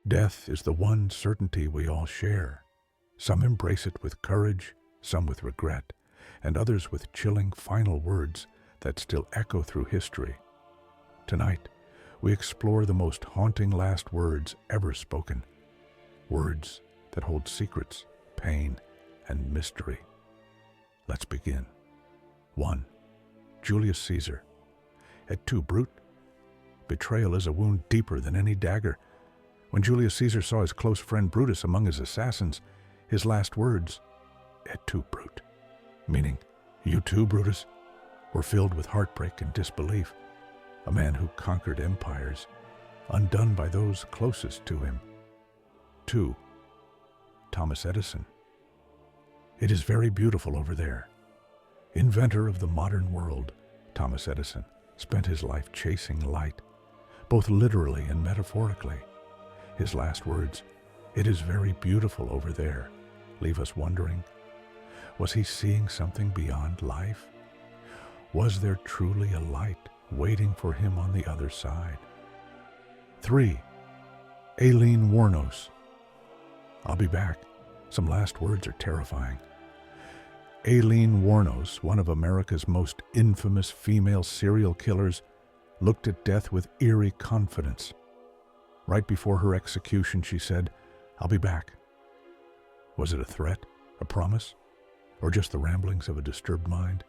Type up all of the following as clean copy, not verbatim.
Death is the one certainty we all share. Some embrace it with courage, some with regret, and others with chilling final words that still echo through history. Tonight, we explore the most haunting last words ever spoken. Words that hold secrets, pain, and mystery. Let's begin. 1. Julius Caesar. Et tu, Brute? Betrayal is a wound deeper than any dagger. When Julius Caesar saw his close friend Brutus among his assassins, his last words, Et tu, Brute, meaning, you too, Brutus, were filled with heartbreak and disbelief. A man who conquered empires, undone by those closest to him. 2. Thomas Edison. It is very beautiful over there. Inventor of the modern world, Thomas Edison spent his life chasing light, both literally and metaphorically. His last words, "It is very beautiful over there," leave us wondering, was he seeing something beyond life? Was there truly a light waiting for him on the other side? 3. Aileen Wuornos. I'll be back. Some last words are terrifying. Aileen Wuornos, one of America's most infamous female serial killers, looked at death with eerie confidence. Right before her execution, she said, "I'll be back." Was it a threat, a promise, or just the ramblings of a disturbed mind?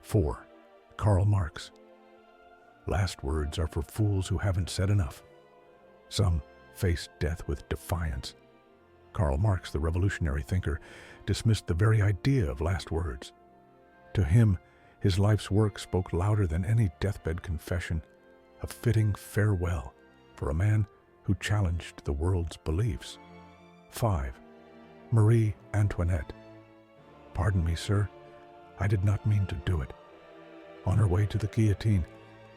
4. Karl Marx. Last words are for fools who haven't said enough. Some face death with defiance. Karl Marx, the revolutionary thinker, dismissed the very idea of last words. To him, his life's work spoke louder than any deathbed confession, a fitting farewell for a man who challenged the world's beliefs. 5. Marie Antoinette. Pardon me, sir, I did not mean to do it. On her way to the guillotine,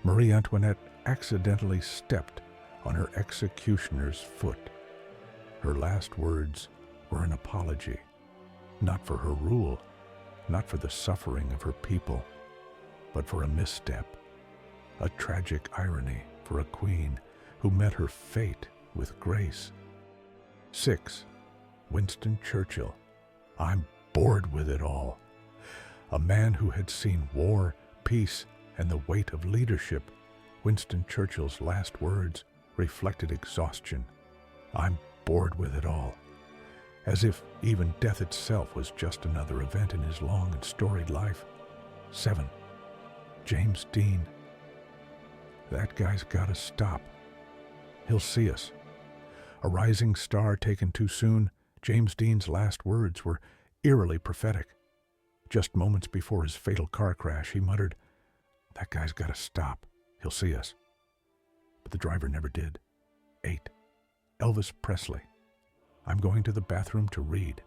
Marie Antoinette accidentally stepped on her executioner's foot. Her last words were an apology, not for her rule, not for the suffering of her people, but for a misstep, a tragic irony for a queen who met her fate with grace. 6. Winston Churchill. I'm bored with it all. A man who had seen war, peace, and the weight of leadership, Winston Churchill's last words reflected exhaustion. I'm bored with it all. As if even death itself was just another event in his long and storied life. 7. James Dean. That guy's gotta stop. He'll see us. A rising star taken too soon, James Dean's last words were eerily prophetic. Just moments before his fatal car crash, he muttered, "That guy's gotta stop. He'll see us." But the driver never did. 8. Elvis Presley. I'm going to the bathroom to read.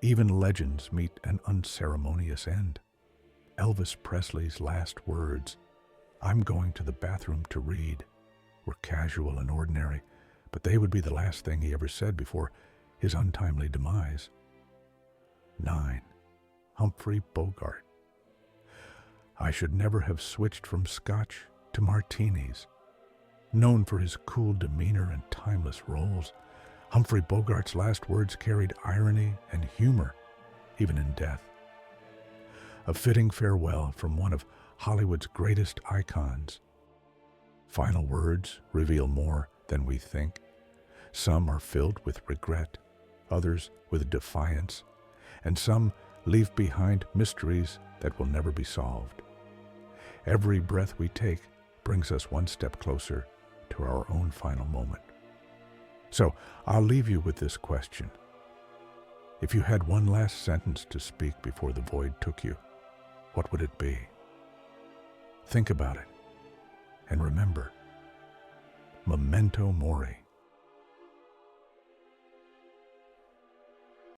Even legends meet an unceremonious end. Elvis Presley's last words, "I'm going to the bathroom to read," were casual and ordinary, but they would be the last thing he ever said before his untimely demise. 9. Humphrey Bogart. I should never have switched from scotch to martinis. Known for his cool demeanor and timeless roles, Humphrey Bogart's last words carried irony and humor, even in death. A fitting farewell from one of Hollywood's greatest icons. Final words reveal more than we think. Some are filled with regret, others with defiance, and some leave behind mysteries that will never be solved. Every breath we take brings us one step closer to our own final moment. So I'll leave you with this question. If you had one last sentence to speak before the void took you, what would it be? Think about it, and remember, Memento Mori.